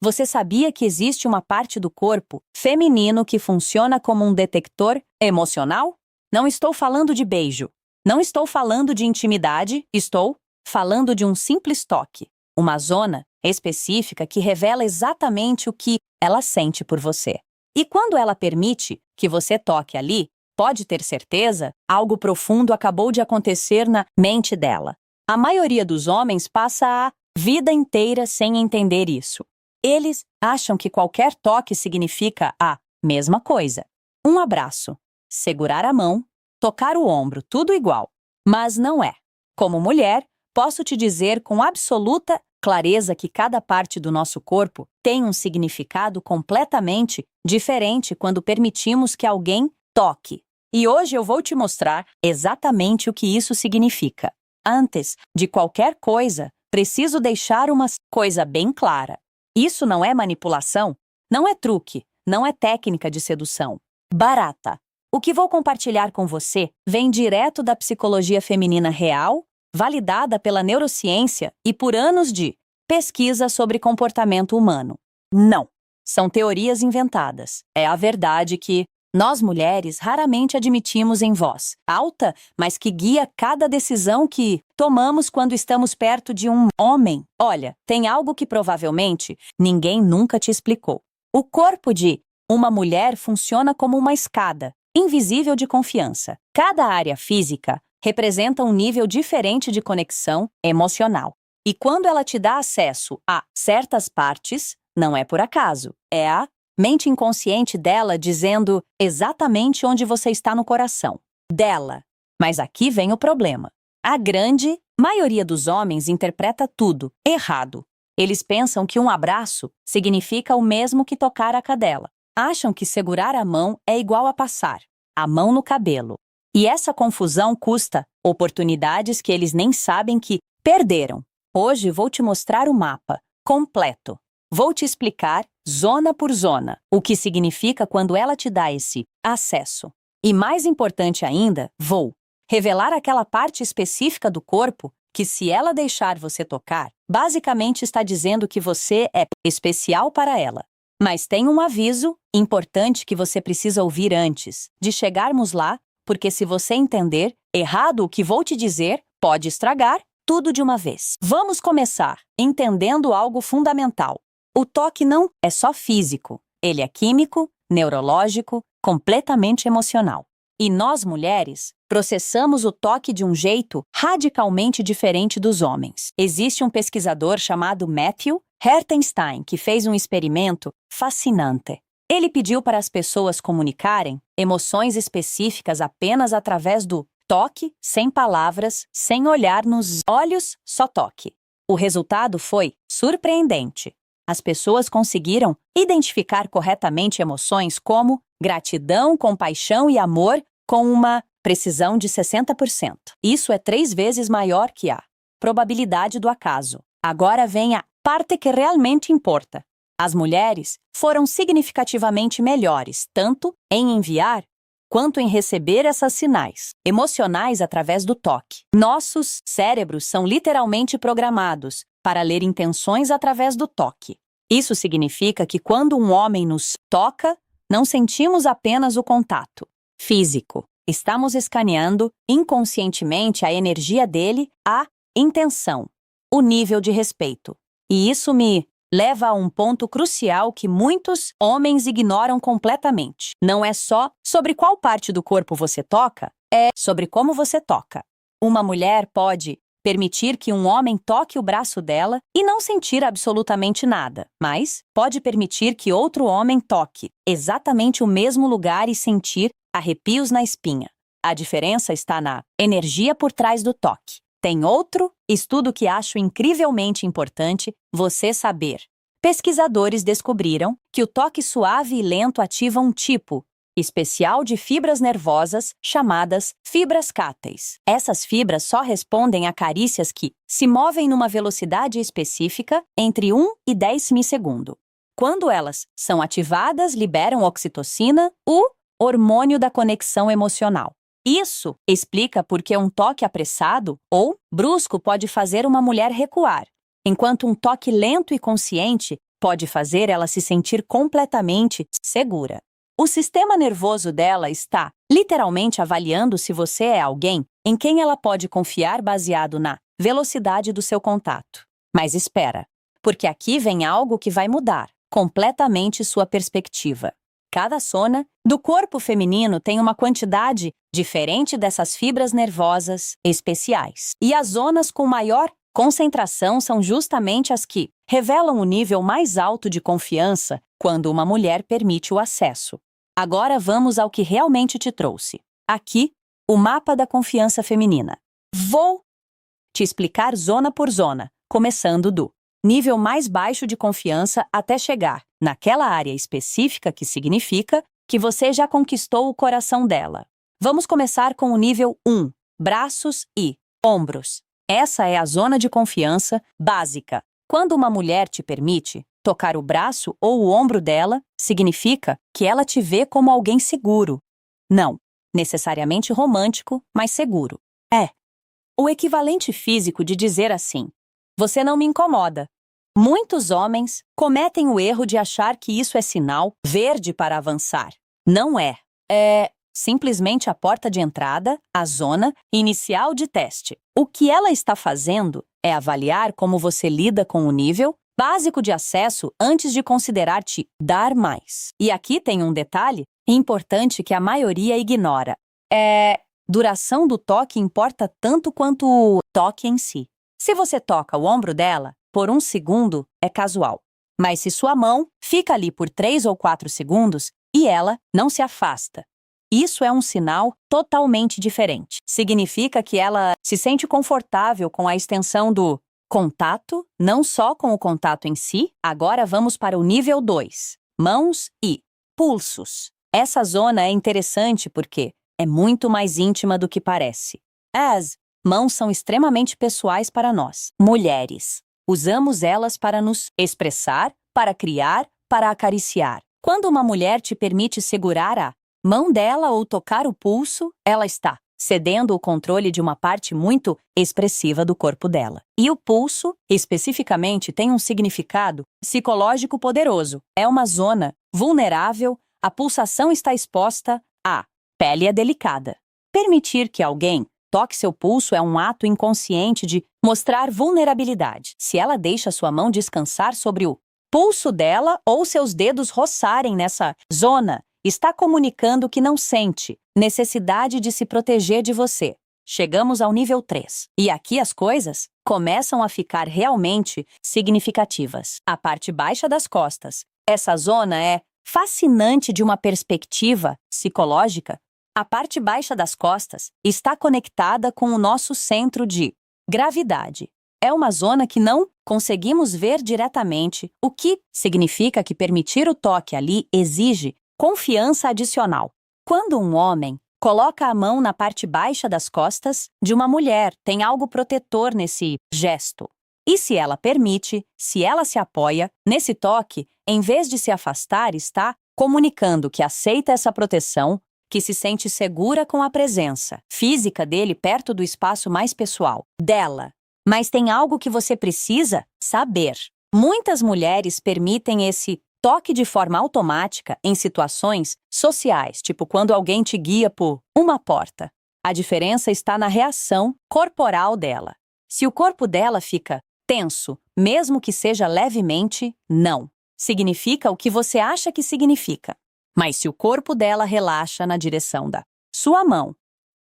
Você sabia que existe uma parte do corpo feminino que funciona como um detector emocional? Não estou falando de beijo. Não estou falando de intimidade. Estou falando de um simples toque. Uma zona específica que revela exatamente o que ela sente por você. E quando ela permite que você toque ali, pode ter certeza, algo profundo acabou de acontecer na mente dela. A maioria dos homens passa a vida inteira sem entender isso. Eles acham que qualquer toque significa a mesma coisa. Um abraço, segurar a mão, tocar o ombro, tudo igual. Mas não é. Como mulher, posso te dizer com absoluta clareza que cada parte do nosso corpo tem um significado completamente diferente quando permitimos que alguém toque. E hoje eu vou te mostrar exatamente o que isso significa. Antes de qualquer coisa, preciso deixar uma coisa bem clara. Isso não é manipulação, não é truque, não é técnica de sedução. Barata. O que vou compartilhar com você vem direto da psicologia feminina real, validada pela neurociência e por anos de pesquisa sobre comportamento humano. Não, são teorias inventadas. É a verdade que nós mulheres raramente admitimos em voz alta, mas que guia cada decisão que tomamos quando estamos perto de um homem. Olha, tem algo que provavelmente ninguém nunca te explicou. O corpo de uma mulher funciona como uma escada invisível de confiança. Cada área física representa um nível diferente de conexão emocional. E quando ela te dá acesso a certas partes, não é por acaso, é a mente inconsciente dela dizendo exatamente onde você está no coração dela. Mas aqui vem o problema. A grande maioria dos homens interpreta tudo errado. Eles pensam que um abraço significa o mesmo que tocar a cadela. Acham que segurar a mão é igual a passar a mão no cabelo. E essa confusão custa oportunidades que eles nem sabem que perderam. Hoje vou te mostrar o mapa completo. Vou te explicar, zona por zona, o que significa quando ela te dá esse acesso. E mais importante ainda, vou revelar aquela parte específica do corpo que, se ela deixar você tocar, basicamente está dizendo que você é especial para ela. Mas tem um aviso importante que você precisa ouvir antes de chegarmos lá, porque se você entender errado o que vou te dizer, pode estragar tudo de uma vez. Vamos começar entendendo algo fundamental. O toque não é só físico, ele é químico, neurológico, completamente emocional. E nós, mulheres, processamos o toque de um jeito radicalmente diferente dos homens. Existe um pesquisador chamado Matthew Hertenstein que fez um experimento fascinante. Ele pediu para as pessoas comunicarem emoções específicas apenas através do toque, sem palavras, sem olhar nos olhos, só toque. O resultado foi surpreendente. As pessoas conseguiram identificar corretamente emoções como gratidão, compaixão e amor com uma precisão de 60%. Isso é 3 vezes maior que a probabilidade do acaso. Agora vem a parte que realmente importa. As mulheres foram significativamente melhores, tanto em enviar quanto em receber esses sinais emocionais através do toque. Nossos cérebros são literalmente programados para ler intenções através do toque. Isso significa que quando um homem nos toca, não sentimos apenas o contato físico. Estamos escaneando inconscientemente a energia dele, a intenção, o nível de respeito. E isso me leva a um ponto crucial que muitos homens ignoram completamente. Não é só sobre qual parte do corpo você toca, é sobre como você toca. Uma mulher pode permitir que um homem toque o braço dela e não sentir absolutamente nada, mas pode permitir que outro homem toque exatamente o mesmo lugar e sentir arrepios na espinha. A diferença está na energia por trás do toque. Tem outro estudo que acho incrivelmente importante você saber. Pesquisadores descobriram que o toque suave e lento ativa um tipo especial de fibras nervosas chamadas fibras cáteis. Essas fibras só respondem a carícias que se movem numa velocidade específica entre 1 e 10 milissegundos. Quando elas são ativadas, liberam oxitocina, o hormônio da conexão emocional. Isso explica por que um toque apressado ou brusco pode fazer uma mulher recuar, enquanto um toque lento e consciente pode fazer ela se sentir completamente segura. O sistema nervoso dela está literalmente avaliando se você é alguém em quem ela pode confiar baseado na velocidade do seu contato. Mas espera, porque aqui vem algo que vai mudar completamente sua perspectiva. Cada zona do corpo feminino tem uma quantidade diferente dessas fibras nervosas especiais. E as zonas com maior concentração são justamente as que revelam o nível mais alto de confiança quando uma mulher permite o acesso. Agora vamos ao que realmente te trouxe. Aqui, o mapa da confiança feminina. Vou te explicar zona por zona, começando do nível mais baixo de confiança até chegar naquela área específica que significa que você já conquistou o coração dela. Vamos começar com o nível 1, braços e ombros. Essa é a zona de confiança básica. Quando uma mulher te permite tocar o braço ou o ombro dela, significa que ela te vê como alguém seguro. Não necessariamente romântico, mas seguro. É o equivalente físico de dizer assim: você não me incomoda. Muitos homens cometem o erro de achar que isso é sinal verde para avançar. Não é. É simplesmente a porta de entrada, a zona inicial de teste. O que ela está fazendo é avaliar como você lida com o nível básico de acesso antes de considerar te dar mais. E aqui tem um detalhe importante que a maioria ignora. Duração do toque importa tanto quanto o toque em si. Se você toca o ombro dela por 1 segundo, é casual. Mas se sua mão fica ali por 3 ou 4 segundos e ela não se afasta, isso é um sinal totalmente diferente. Significa que ela se sente confortável com a extensão do contato, não só com o contato em si. Agora vamos para o nível 2, mãos e pulsos. Essa zona é interessante porque é muito mais íntima do que parece. As mãos são extremamente pessoais para nós, mulheres. Usamos elas para nos expressar, para criar, para acariciar. Quando uma mulher te permite segurar a mão dela ou tocar o pulso, ela está cedendo o controle de uma parte muito expressiva do corpo dela. E o pulso, especificamente, tem um significado psicológico poderoso. É uma zona vulnerável, a pulsação está exposta, a pele é delicada. Permitir que alguém toque seu pulso é um ato inconsciente de mostrar vulnerabilidade. Se ela deixa sua mão descansar sobre o pulso dela ou seus dedos roçarem nessa zona, está comunicando que não sente necessidade de se proteger de você. Chegamos ao nível 3. E aqui as coisas começam a ficar realmente significativas. A parte baixa das costas. Essa zona é fascinante de uma perspectiva psicológica. A parte baixa das costas está conectada com o nosso centro de gravidade. É uma zona que não conseguimos ver diretamente, o que significa que permitir o toque ali exige confiança adicional. Quando um homem coloca a mão na parte baixa das costas de uma mulher, tem algo protetor nesse gesto. E se ela permite, se ela se apoia, nesse toque, em vez de se afastar, está comunicando que aceita essa proteção, que se sente segura com a presença física dele perto do espaço mais pessoal dela. Mas tem algo que você precisa saber. Muitas mulheres permitem esse toque de forma automática em situações sociais, tipo quando alguém te guia por uma porta. A diferença está na reação corporal dela. Se o corpo dela fica tenso, mesmo que seja levemente, não significa o que você acha que significa. Mas se o corpo dela relaxa na direção da sua mão,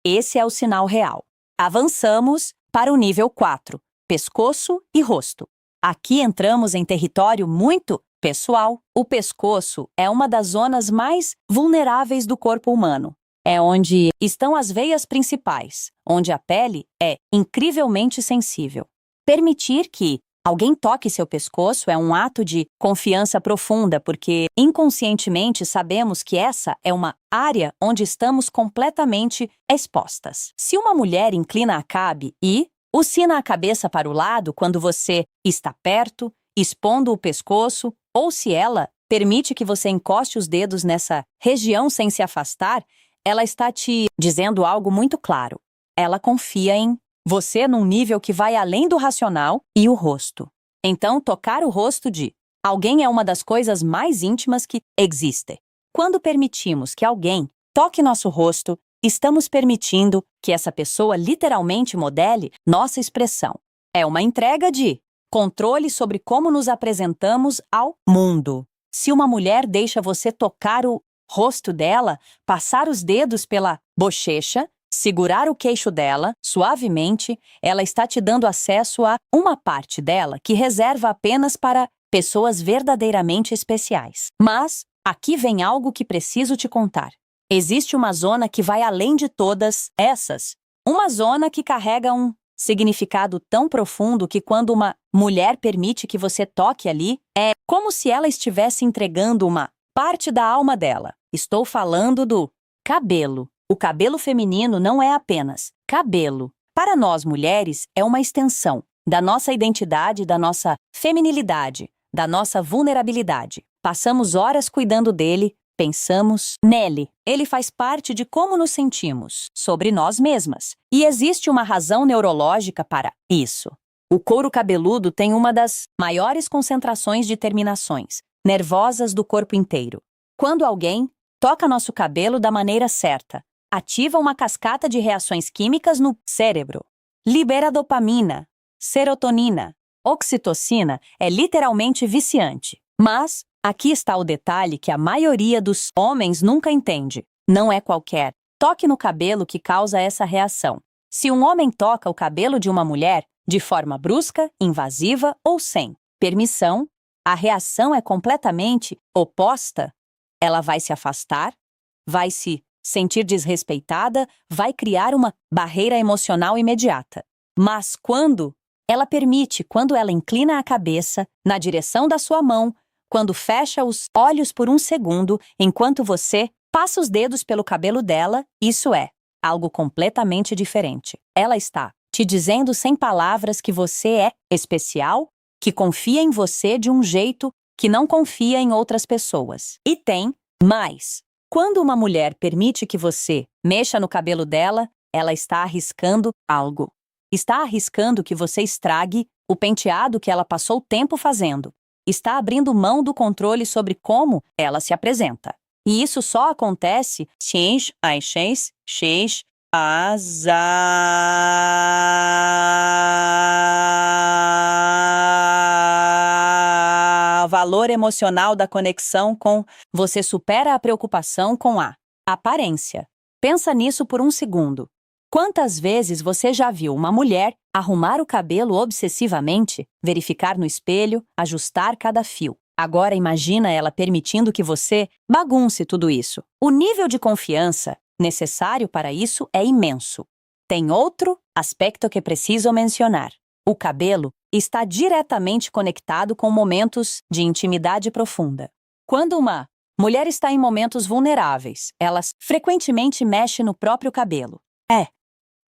esse é o sinal real. Avançamos para o nível 4, pescoço e rosto. Aqui entramos em território muito pessoal. O pescoço é uma das zonas mais vulneráveis do corpo humano. É onde estão as veias principais, onde a pele é incrivelmente sensível. Permitir que alguém toque seu pescoço é um ato de confiança profunda, porque inconscientemente sabemos que essa é uma área onde estamos completamente expostas. Se uma mulher inclina a cabe e oscila a cabeça para o lado quando você está perto, expondo o pescoço, ou se ela permite que você encoste os dedos nessa região sem se afastar, ela está te dizendo algo muito claro. Ela confia em você num nível que vai além do racional e o rosto. Então, tocar o rosto de Alguém é uma das coisas mais íntimas que existe. Quando permitimos que alguém toque nosso rosto, estamos permitindo que essa pessoa literalmente modele nossa expressão. É uma entrega de controle sobre como nos apresentamos ao mundo. Se uma mulher deixa você tocar o rosto dela, passar os dedos pela bochecha, segurar o queixo dela suavemente, ela está te dando acesso a uma parte dela que reserva apenas para pessoas verdadeiramente especiais. Mas aqui vem algo que preciso te contar. Existe uma zona que vai além de todas essas. Uma zona que carrega um significado tão profundo que quando uma mulher permite que você toque ali, é como se ela estivesse entregando uma parte da alma dela. Estou falando do cabelo. O cabelo feminino não é apenas cabelo. Para nós mulheres, é uma extensão da nossa identidade, da nossa feminilidade, da nossa vulnerabilidade. Passamos horas cuidando dele, pensamos nele. Ele faz parte de como nos sentimos sobre nós mesmas. E existe uma razão neurológica para isso. O couro cabeludo tem uma das maiores concentrações de terminações nervosas do corpo inteiro. Quando alguém toca nosso cabelo da maneira certa, ativa uma cascata de reações químicas no cérebro. Libera dopamina, serotonina, oxitocina, é literalmente viciante. Mas aqui está o detalhe que a maioria dos homens nunca entende. Não é qualquer toque no cabelo que causa essa reação. Se um homem toca o cabelo de uma mulher de forma brusca, invasiva ou sem permissão, a reação é completamente oposta. Ela vai se afastar, vai se sentir desrespeitada, vai criar uma barreira emocional imediata. Mas quando ela permite, quando ela inclina a cabeça na direção da sua mão, quando fecha os olhos por um segundo, enquanto você passa os dedos pelo cabelo dela, isso é algo completamente diferente. Ela está te dizendo sem palavras que você é especial, que confia em você de um jeito que não confia em outras pessoas. E tem mais. Quando uma mulher permite que você mexa no cabelo dela, ela está arriscando algo. Está arriscando que você estrague o penteado que ela passou tempo fazendo. Está abrindo mão do controle sobre como ela se apresenta. E isso só acontece se o valor emocional da conexão com você supera a preocupação com a aparência. Pensa nisso por um segundo. Quantas vezes você já viu uma mulher arrumar o cabelo obsessivamente, verificar no espelho, ajustar cada fio? Agora imagina ela permitindo que você bagunce tudo isso. O nível de confiança necessário para isso é imenso. Tem outro aspecto que preciso mencionar. O cabelo está diretamente conectado com momentos de intimidade profunda. Quando uma mulher está em momentos vulneráveis, ela frequentemente mexe no próprio cabelo. É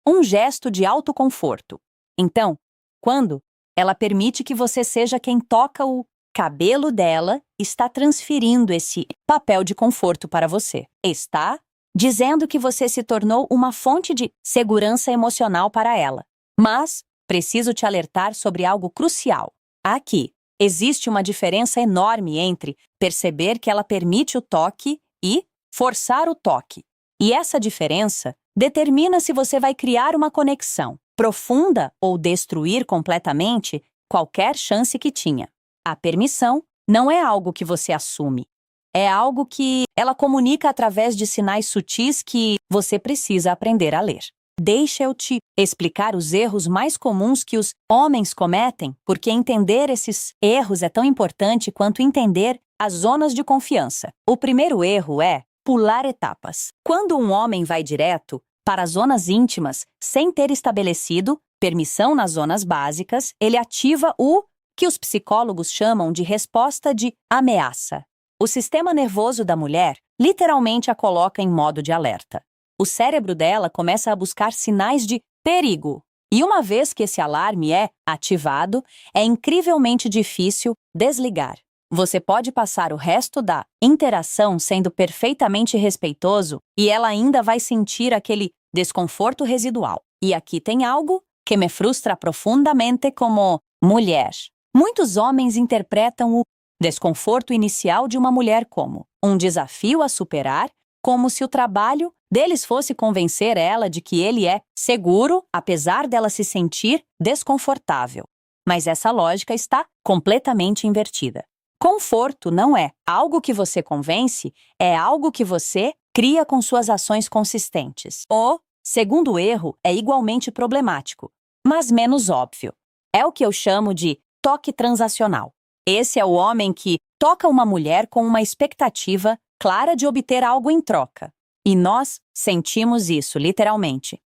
um gesto de autoconforto. Então, quando ela permite que você seja quem toca o cabelo dela, está transferindo esse papel de conforto para você. Está dizendo que você se tornou uma fonte de segurança emocional para ela. Mas preciso te alertar sobre algo crucial. Aqui, existe uma diferença enorme entre perceber que ela permite o toque e forçar o toque. E essa diferença determina se você vai criar uma conexão profunda ou destruir completamente qualquer chance que tinha. A permissão não é algo que você assume. É algo que ela comunica através de sinais sutis que você precisa aprender a ler. Deixa eu te explicar os erros mais comuns que os homens cometem, porque entender esses erros é tão importante quanto entender as zonas de confiança. O primeiro erro é pular etapas. Quando um homem vai direto para as zonas íntimas sem ter estabelecido permissão nas zonas básicas, ele ativa o que os psicólogos chamam de resposta de ameaça. O sistema nervoso da mulher literalmente a coloca em modo de alerta. O cérebro dela começa a buscar sinais de perigo. E uma vez que esse alarme é ativado, é incrivelmente difícil desligar. Você pode passar o resto da interação sendo perfeitamente respeitoso e ela ainda vai sentir aquele desconforto residual. E aqui tem algo que me frustra profundamente como mulher. Muitos homens interpretam o desconforto inicial de uma mulher como um desafio a superar, como se o trabalho deles fosse convencer ela de que ele é seguro, apesar dela se sentir desconfortável. Mas essa lógica está completamente invertida. Conforto não é algo que você convence, é algo que você cria com suas ações consistentes. O segundo erro é igualmente problemático, mas menos óbvio. É o que eu chamo de toque transacional. Esse é o homem que toca uma mulher com uma expectativa clara de obter algo em troca. E nós sentimos isso, literalmente.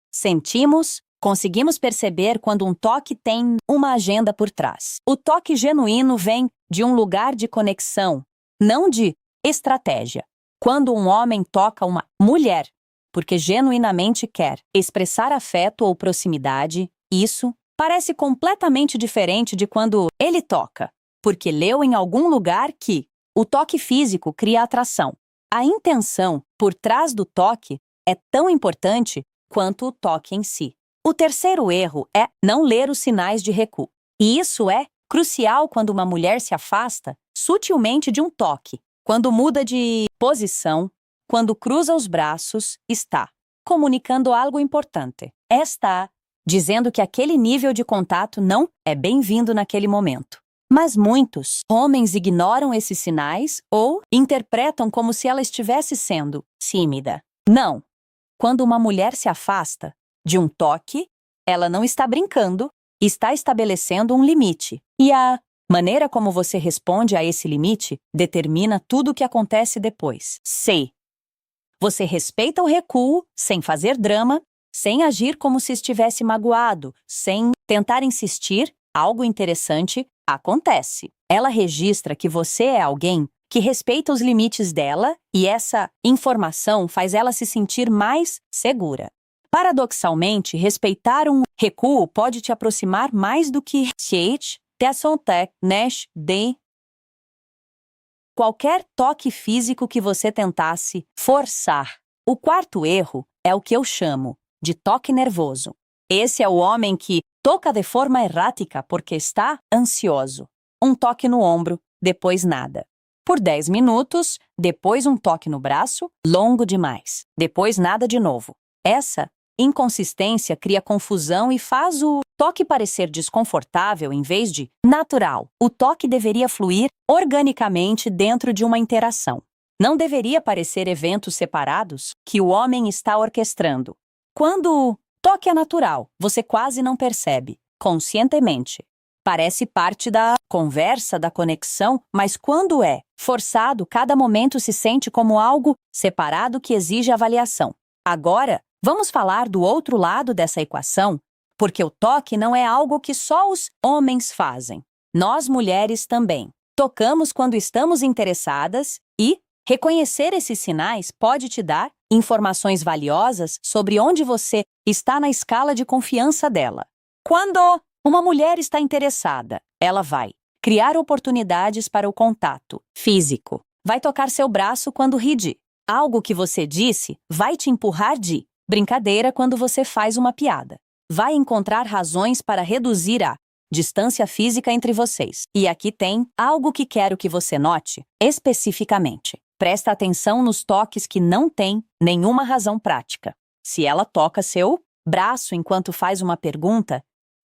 Conseguimos perceber quando um toque tem uma agenda por trás. O toque genuíno vem de um lugar de conexão, não de estratégia. Quando um homem toca uma mulher, porque genuinamente quer expressar afeto ou proximidade, isso parece completamente diferente de quando ele toca, porque leu em algum lugar que o toque físico cria atração. A intenção por trás do toque é tão importante quanto o toque em si. O terceiro erro é não ler os sinais de recuo. E isso é crucial quando uma mulher se afasta sutilmente de um toque, quando muda de posição, quando cruza os braços, está comunicando algo importante. Está dizendo que aquele nível de contato não é bem-vindo naquele momento. Mas muitos homens ignoram esses sinais ou interpretam como se ela estivesse sendo tímida. Não. Quando uma mulher se afasta de um toque, ela não está brincando, está estabelecendo um limite. E a maneira como você responde a esse limite determina tudo o que acontece depois. C. Você respeita o recuo sem fazer drama, sem agir como se estivesse magoado, sem tentar insistir. Algo interessante acontece. Ela registra que você é alguém que respeita os limites dela e essa informação faz ela se sentir mais segura. Paradoxalmente, respeitar um recuo pode te aproximar mais do que qualquer toque físico que você tentasse forçar. O quarto erro é o que eu chamo de toque nervoso. Esse é o homem que toca de forma errática porque está ansioso. Um toque no ombro, depois nada. Por 10 minutos, depois um toque no braço, longo demais. Depois nada de novo. Essa inconsistência cria confusão e faz o toque parecer desconfortável em vez de natural. O toque deveria fluir organicamente dentro de uma interação. Não deveria parecer eventos separados que o homem está orquestrando. Quando o toque é natural, você quase não percebe, conscientemente. Parece parte da conversa, da conexão, mas quando é forçado, cada momento se sente como algo separado que exige avaliação. Agora, vamos falar do outro lado dessa equação, porque o toque não é algo que só os homens fazem. Nós, mulheres, também. Tocamos quando estamos interessadas e reconhecer esses sinais pode te dar informações valiosas sobre onde você está na escala de confiança dela. Quando uma mulher está interessada, ela vai criar oportunidades para o contato físico. Vai tocar seu braço quando ri de algo que você disse, vai te empurrar de brincadeira quando você faz uma piada. Vai encontrar razões para reduzir a distância física entre vocês. E aqui tem algo que quero que você note especificamente. Presta atenção nos toques que não têm nenhuma razão prática. Se ela toca seu braço enquanto faz uma pergunta,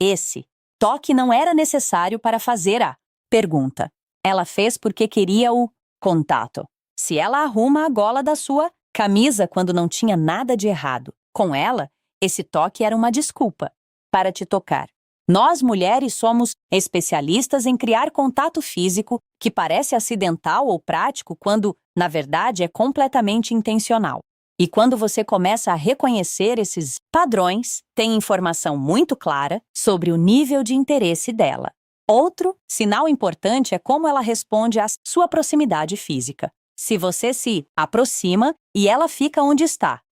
esse toque não era necessário para fazer a pergunta. Ela fez porque queria o contato. Se ela arruma a gola da sua camisa quando não tinha nada de errado com ela, esse toque era uma desculpa para te tocar. Nós, mulheres, somos especialistas em criar contato físico que parece acidental ou prático quando, na verdade, é completamente intencional. E quando você começa a reconhecer esses padrões, tem informação muito clara sobre o nível de interesse dela. Outro sinal importante é como ela responde à sua proximidade física. Se você se aproxima e ela fica onde está,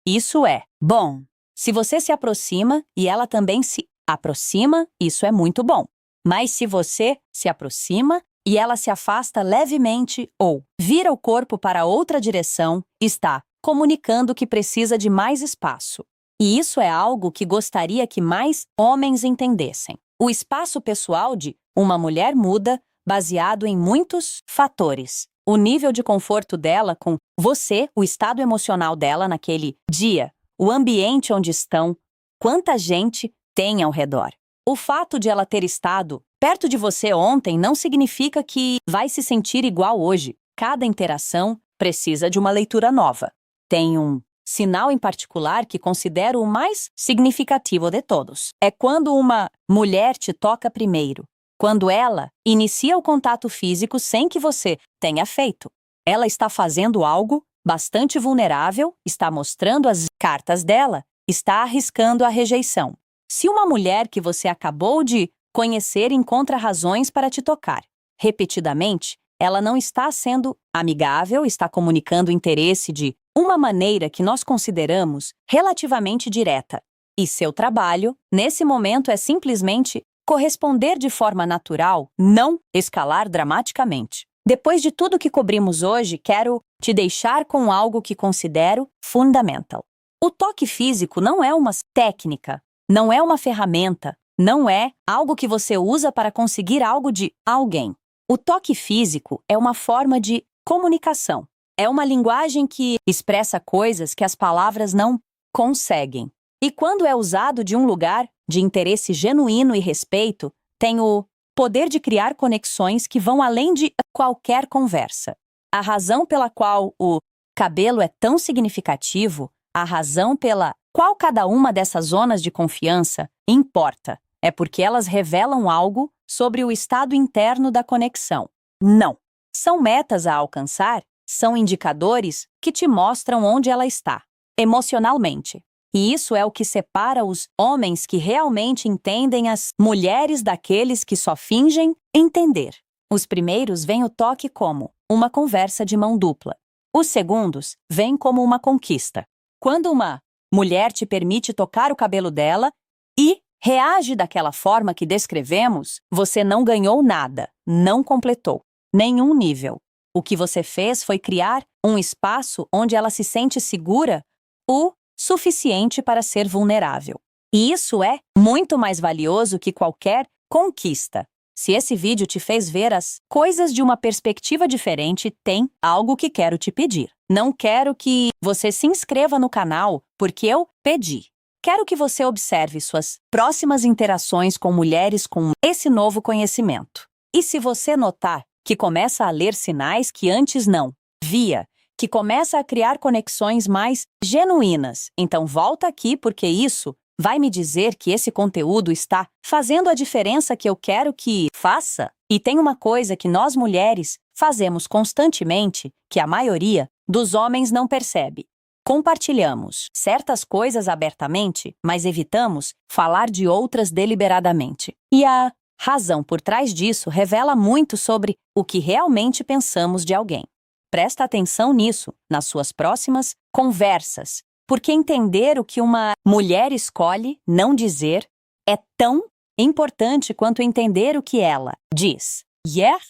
isso é bom. Se você se aproxima e ela também se aproxima, isso é muito bom. Mas se você se aproxima e ela se afasta levemente ou vira o corpo para outra direção, está comunicando que precisa de mais espaço. E isso é algo que gostaria que mais homens entendessem. O espaço pessoal de uma mulher muda baseado em muitos fatores. O nível de conforto dela com você, o estado emocional dela naquele dia, o ambiente onde estão, quanta gente tem ao redor. O fato de ela ter estado perto de você ontem não significa que vai se sentir igual hoje. Cada interação precisa de uma leitura nova. Tem um sinal em particular que considero o mais significativo de todos. É quando uma mulher te toca primeiro. Quando ela inicia o contato físico sem que você tenha feito. Ela está fazendo algo bastante vulnerável, está mostrando as cartas dela, está arriscando a rejeição. Se uma mulher que você acabou de conhecer encontra razões para te tocar repetidamente, ela não está sendo amigável, está comunicando interesse de uma maneira que nós consideramos relativamente direta. E seu trabalho, nesse momento, é simplesmente corresponder de forma natural, não escalar dramaticamente. Depois de tudo que cobrimos hoje, quero te deixar com algo que considero fundamental. O toque físico não é uma técnica, não é uma ferramenta, não é algo que você usa para conseguir algo de alguém. O toque físico é uma forma de comunicação. É uma linguagem que expressa coisas que as palavras não conseguem. E quando é usado de um lugar de interesse genuíno e respeito, tem o poder de criar conexões que vão além de qualquer conversa. A razão pela qual o cabelo é tão significativo, a razão pela qual cada uma dessas zonas de confiança importa, é porque elas revelam algo sobre o estado interno da conexão. Não. São metas a alcançar, são indicadores que te mostram onde ela está, emocionalmente. E isso é o que separa os homens que realmente entendem as mulheres daqueles que só fingem entender. Os primeiros veem o toque como uma conversa de mão dupla. Os segundos vêm como uma conquista. Quando uma mulher te permite tocar o cabelo dela e reage daquela forma que descrevemos, você não ganhou nada, não completou nenhum nível. O que você fez foi criar um espaço onde ela se sente segura o suficiente para ser vulnerável. E isso é muito mais valioso que qualquer conquista. Se esse vídeo te fez ver as coisas de uma perspectiva diferente, tem algo que quero te pedir. Não quero que você se inscreva no canal porque eu pedi. Quero que você observe suas próximas interações com mulheres com esse novo conhecimento. E se você notar que começa a ler sinais que antes não via, que começa a criar conexões mais genuínas, então volta aqui porque isso vai me dizer que esse conteúdo está fazendo a diferença que eu quero que faça. E tem uma coisa que nós mulheres fazemos constantemente, que a maioria dos homens não percebe. Compartilhamos certas coisas abertamente, mas evitamos falar de outras deliberadamente. E a razão por trás disso revela muito sobre o que realmente pensamos de alguém. Presta atenção nisso, nas suas próximas conversas, porque entender o que uma mulher escolhe não dizer é tão importante quanto entender o que ela diz. Yeah?